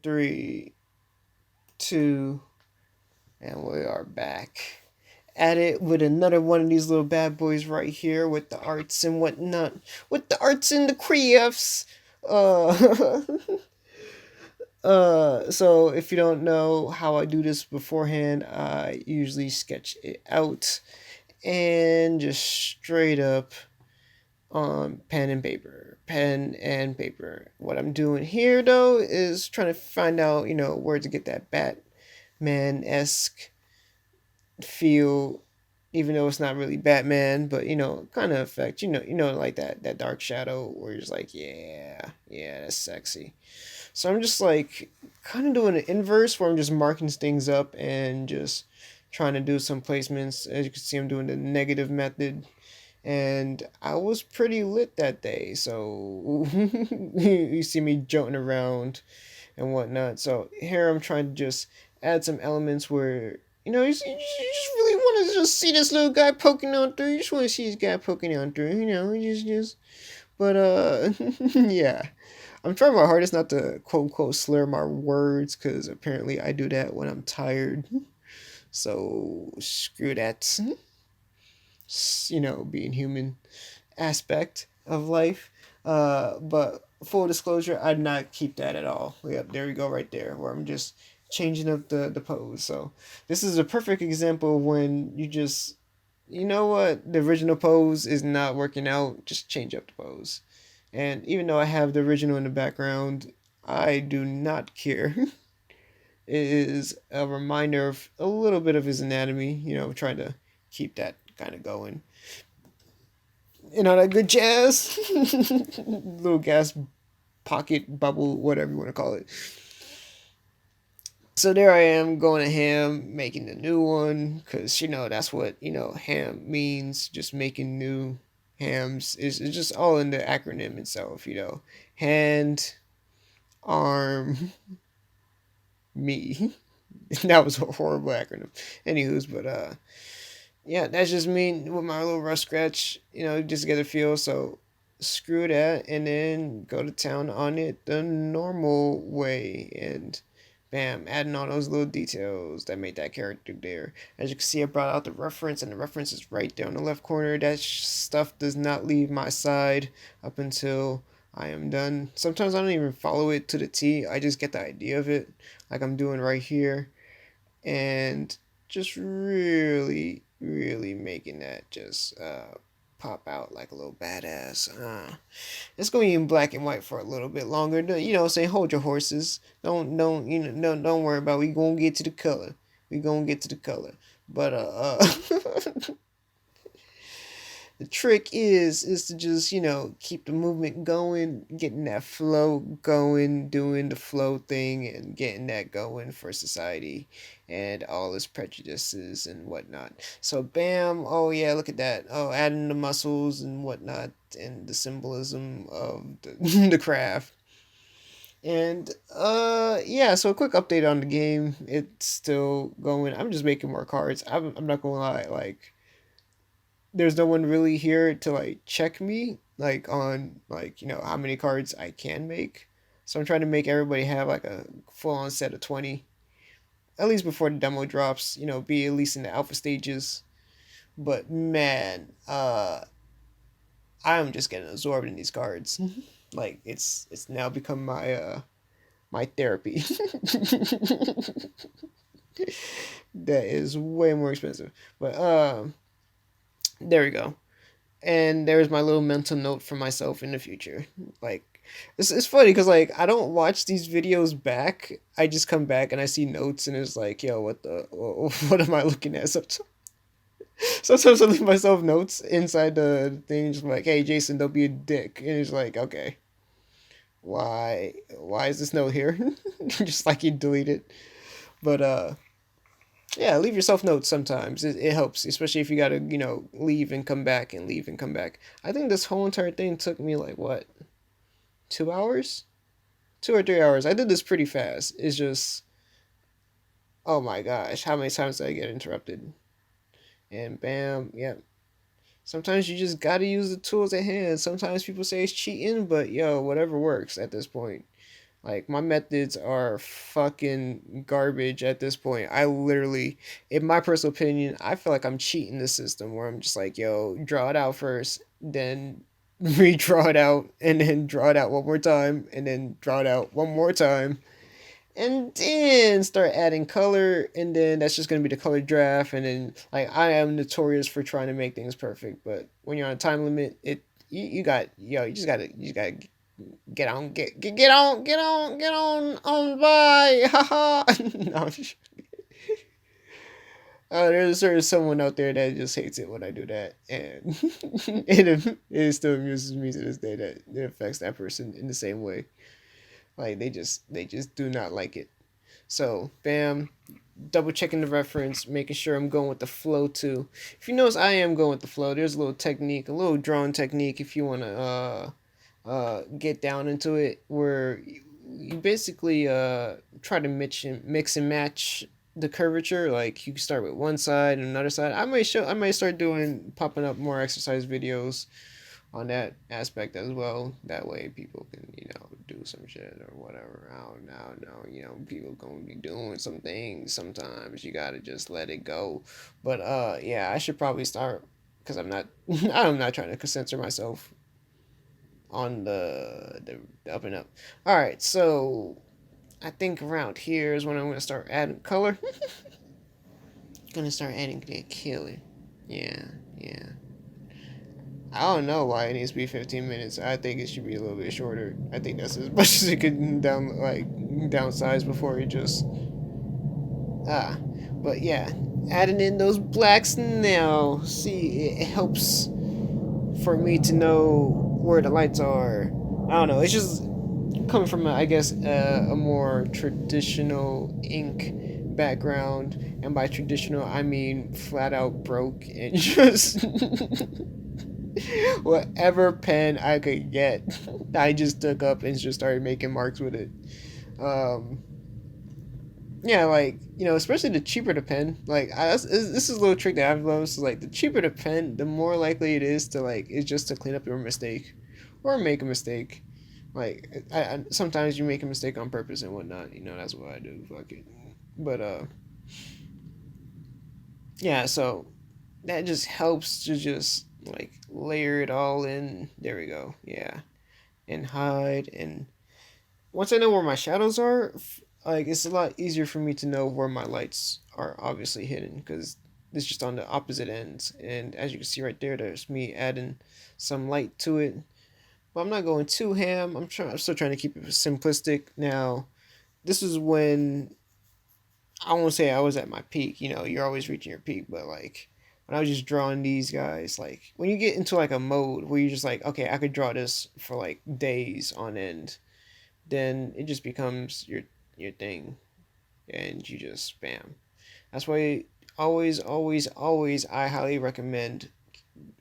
3, 2, and we are back at it with another one of these little bad boys right here with the arts and whatnot. With the arts and the crafts. Uh, so if you don't know how I do this beforehand, I usually sketch it out and just straight up on pen and paper. What I'm doing here though is trying to find out, where to get that Batman-esque feel, even though it's not really Batman, but kind of effect, like that dark shadow where you're just like, yeah, that's sexy. So I'm just like kind of doing an inverse where I'm just marking things up and just trying to do some placements. As you can see, I'm doing the negative method, and I was pretty lit that day. So you see me jolting around and whatnot. So here I'm trying to just add some elements where you just really want to just see this little guy poking on through. You just want to see this guy poking on through. Just. But yeah. I'm trying my hardest not to quote unquote slur my words because apparently I do that when I'm tired. So screw that. Being human aspect of life. But full disclosure, I did not keep that at all. Yep, there we go, right there, where I'm just changing up the pose. So this is a perfect example of when you just, you know what, the original pose is not working out. Just change up the pose. And even though I have the original in the background, I do not care. It is a reminder of a little bit of his anatomy, trying to keep that kind of going. That good jazz? Little gas pocket bubble, whatever you want to call it. So there I am going to ham, making the new one, because, that's what, ham means, just making new hams. It's just all in the acronym itself, hand, arm, me. That was a horrible acronym. Anywho's, but, yeah, that's just me with my little rough scratch, just to get a feel. So screw that and then go to town on it the normal way. And bam, adding all those little details that made that character there. As you can see, I brought out the reference, and the reference is right there in the left corner. That stuff does not leave my side up until I am done. Sometimes I don't even follow it to the T. I just get the idea of it, like I'm doing right here. And just really, really making that just pop out like a little badass. It's going to be in black and white for a little bit longer. Say hold your horses. Don't worry about it. We gonna get to the color. We gonna get to the color. But the trick is to just keep the movement going, getting that flow going, doing the flow thing, and getting that going for society and all its prejudices and whatnot. So bam, oh yeah, look at that. Oh, adding the muscles and whatnot and the symbolism of the craft. And yeah, so a quick update on the game. It's still going. I'm just making more cards. I'm not gonna lie, like there's no one really here to like check me like on like how many cards I can make. So I'm trying to make everybody have like a full on set of 20 at least before the demo drops, be at least in the alpha stages. But man, I'm just getting absorbed in these cards. Like it's now become my therapy. That is way more expensive. But there we go. And there's my little mental note for myself in the future. Like, it's funny because like I don't watch these videos back. I just come back and I see notes and it's like, yo, what am I looking at? Sometimes I leave myself notes inside the thing, just like, hey, Jason, don't be a dick. And it's like, okay, why is this note here? Just like you delete it. But yeah, leave yourself notes sometimes. It helps, especially if you gotta, leave and come back and leave and come back. I think this whole entire thing took me like what, 2 hours, 2 or 3 hours. I did this pretty fast. It's just, oh my gosh, how many times did I get interrupted? And bam, yeah. Sometimes you just gotta use the tools at hand. Sometimes people say it's cheating, but yo, whatever works at this point. Like my methods are fucking garbage at this point. I literally, in my personal opinion, I feel like I'm cheating the system where I'm just like, yo, draw it out first, then redraw it out, and then draw it out one more time, and then draw it out one more time, and then start adding color, and then that's just gonna be the color draft. And then like I am notorious for trying to make things perfect, but when you're on a time limit, you got yo, you just gotta get on by, haha. No, there's someone out there that just hates it when I do that, and it still amuses me to this day that it affects that person in the same way. Like they just do not like it. So bam, double checking the reference, making sure I'm going with the flow too. If you notice, I am going with the flow. There's a little technique, a little drawing technique, if you want to get down into it, where you basically try to mix and match the curvature. Like you can start with one side and another side. I might start doing popping up more exercise videos on that aspect as well. That way people can, do some shit or whatever. I don't know. People gonna be doing some things sometimes. You gotta just let it go. But yeah, I should probably start because I'm not I'm not trying to censor myself on the up and up. All right, so I think around here is when I'm gonna start adding color. Gonna start adding the killer. Yeah, yeah. I don't know why it needs to be 15 minutes. I think it should be a little bit shorter. I think that's as much as it could downsize before it just But yeah, adding in those blacks now. See, it helps for me to know where the lights are. I don't know. It's just coming from I guess a more traditional ink background, and by traditional I mean flat out broke and just whatever pen I could get, I just took up and just started making marks with it. Um, yeah, like especially the cheaper the pen. Like this is a little trick that I've learned. So like the cheaper the pen, the more likely it is to is just to clean up your mistake, or make a mistake. Like sometimes you make a mistake on purpose and whatnot. That's what I do. Fuck it. But yeah. So that just helps to just layer it all in. There we go. Yeah, and hide. And once I know where my shadows are, it's a lot easier for me to know where my lights are obviously hidden, because it's just on the opposite ends. And as you can see right there, there's me adding some light to it. But I'm not going too ham. I'm still trying to keep it simplistic. Now, this is when I won't say I was at my peak. You're always reaching your peak, but when I was just drawing these guys, when you get into a mode where you're just okay, I could draw this for days on end, then it just becomes your thing, and you just bam. That's why always I highly recommend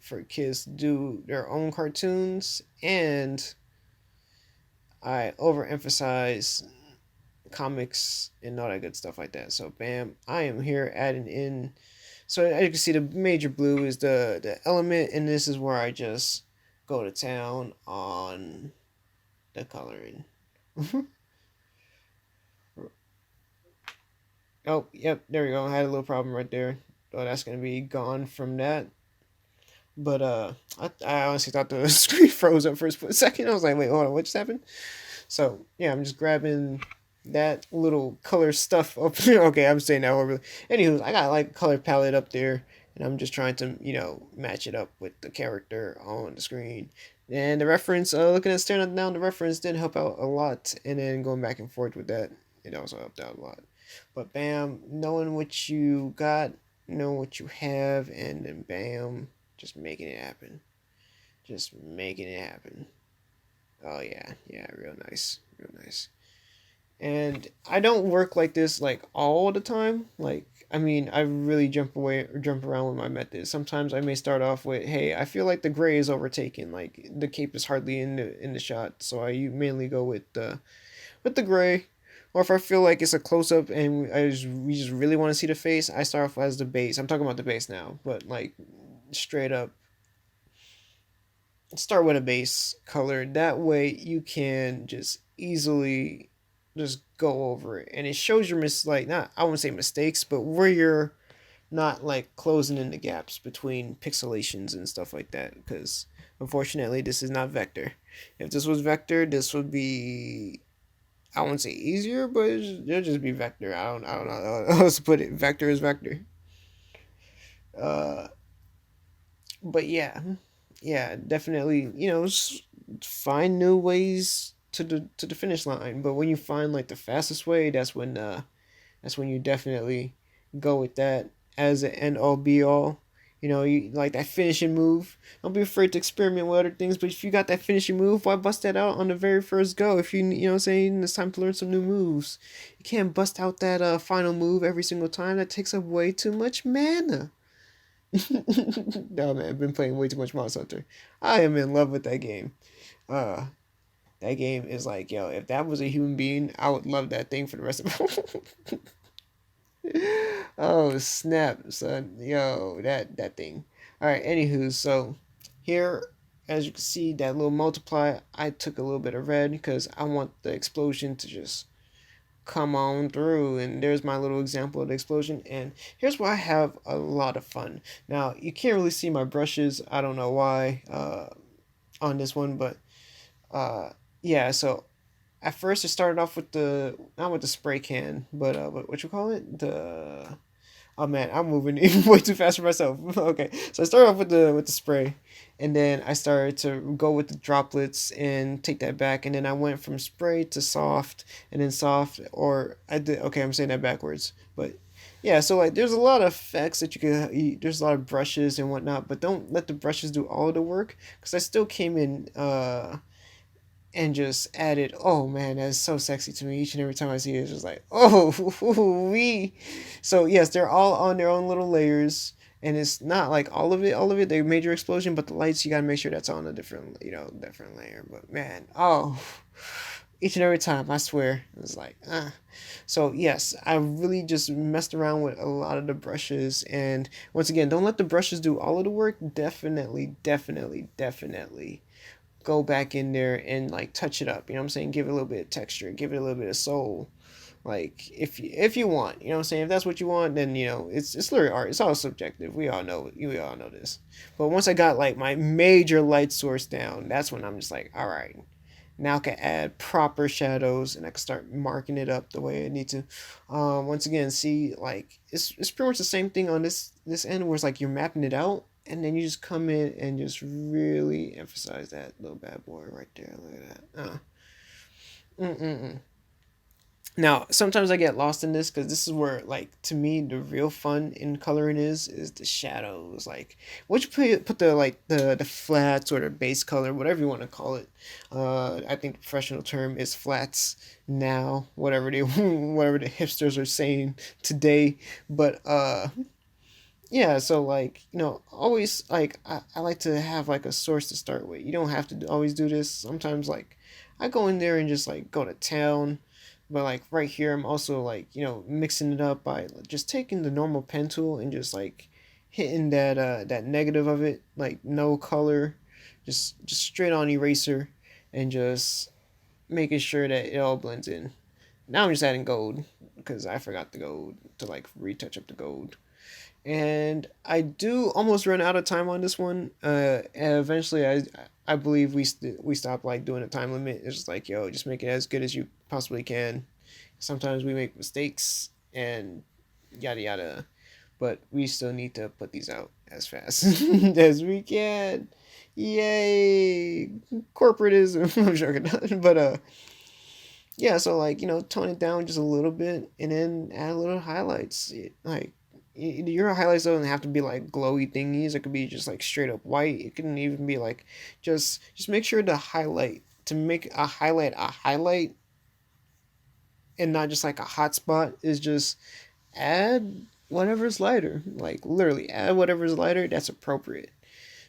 for kids to do their own cartoons, and I overemphasize comics and all that good stuff like that. So bam, I am here adding in. So as you can see, the major blue is the element, and this is where I just go to town on the coloring. Oh, yep, there we go. I had a little problem right there. Oh, that's gonna be gone from that. But I honestly thought the screen froze up for a split second. I was like, wait, hold on, what just happened? So yeah, I'm just grabbing that little color stuff up. Okay, I'm saying that over. Anywho, I got color palette up there, and I'm just trying to match it up with the character on the screen. And the reference, looking at staring down the reference did help out a lot, and then going back and forth with that, it also helped out a lot. But bam, knowing what you got, knowing what you have, and then bam, just making it happen. Just making it happen. Oh yeah, yeah, real nice, real nice. And I don't work like this all the time. I really jump away or jump around with my methods. Sometimes I may start off with, hey, I feel like the gray is overtaken. Like the cape is hardly in the shot, so I mainly go with the gray. Or if I feel like it's a close up and we just really want to see the face, I start off as the base. I'm talking about the base now, but straight up start with a base color. That way you can just easily just go over it, and it shows your like, not, I wouldn't say mistakes, but where you're not like closing in the gaps between pixelations and stuff like that. Because unfortunately, this is not vector. If this was vector, this would be, I wouldn't say easier, but it'll just be vector. I don't know how else to put it. Vector is vector. Uh, but yeah, yeah, definitely. Find new ways to the finish line. But when you find like the fastest way, that's when you definitely go with that as an end all be all. You like that finishing move. Don't be afraid to experiment with other things, but if you got that finishing move, why bust that out on the very first go? If you know what I'm saying, it's time to learn some new moves. You can't bust out that final move every single time. That takes up way too much mana. No man, I've been playing way too much Monster Hunter. I am in love with that game. Uh, that game is like, yo, if that was a human being, I would love that thing for the rest of. Oh snap, son! Yo, that thing. All right. Anywho, so here, as you can see, that little multiply, I took a little bit of red because I want the explosion to just come on through. And there's my little example of the explosion. And here's where I have a lot of fun. Now you can't really see my brushes. I don't know why on this one, but uh, yeah. So at first it started off with the, not with the spray can, but what you call it, the, oh man, I'm moving way too fast for myself. Okay, so I started off with the spray, and then I started to go with the droplets and take that back, and then I went from spray to soft, and then soft, or I did, okay, I'm saying that backwards, but yeah. So like, there's a lot of effects that you can. There's a lot of brushes and whatnot, but don't let the brushes do all of the work, because I still came in and just added, oh man, that's so sexy to me. Each and every time I see it, it's just like, oh, we. So yes, they're all on their own little layers, and it's not like all of it, they major explosion, but the lights, you gotta make sure that's on a different, different layer. But man, oh, each and every time, I swear, it's like, So yes, I really just messed around with a lot of the brushes, and once again, don't let the brushes do all of the work. Definitely, definitely, definitely go back in there and like touch it up. You know what I'm saying? Give it a little bit of texture, give it a little bit of soul. Like if you want, you know what I'm saying? If that's what you want, then it's literally art. It's all subjective. We all know this. But once I got like my major light source down, that's when I'm just like, all right. Now I can add proper shadows and I can start marking it up the way I need to. Once again, see, like it's pretty much the same thing on this end, where it's like you're mapping it out, and then you just come in and just really emphasize that little bad boy right there. Look at that. Mm-mm-mm. Now, sometimes I get lost in this because this is where, like, to me, the real fun in coloring is the shadows. Like, what you put the like the flats or the base color, whatever you want to call it. I think the professional term is flats now. Whatever they whatever the hipsters are saying today, but yeah, so like, always like I like to have like a source to start with. You don't have to always do this. Sometimes like I go in there and just like go to town, but like right here I'm also like, mixing it up by just taking the normal pen tool and just like hitting that negative of it, like no color, just straight on eraser, and just making sure that it all blends in. Now I'm just adding gold because I forgot the gold to like retouch up the gold, and I do almost run out of time on this one. And eventually, I believe we stop like doing a time limit. It's just like, yo, just make it as good as you possibly can. Sometimes we make mistakes and yada yada, but we still need to put these out as fast as we can. Yay, corporatism! I'm joking, but yeah. So like, tone it down just a little bit, and then add a little highlights. Like, your highlights don't have to be like glowy thingies. It could be just like straight up white. It can even be like just make sure to highlight, to make a highlight and not just like a hot spot, is just add whatever's lighter. Like literally add whatever's lighter that's appropriate.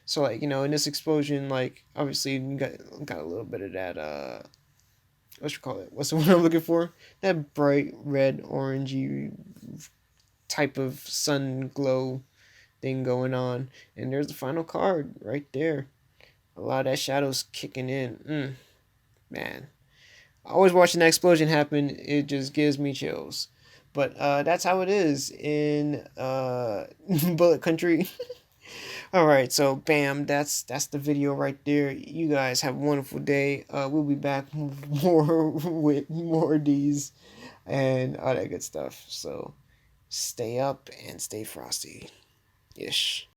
So like, in this explosion, like obviously you got a little bit of that what you call it? What's the one I'm looking for? That bright red orangey type of sun glow thing going on. And there's the final card right there. A lot of that shadow's kicking in. Man. always watching that explosion happen, it just gives me chills. But that's how it is in Bullet Country. All right, so bam, that's the video right there. You guys have a wonderful day. We'll be back more with more of these and all that good stuff. So stay up and stay frosty ish.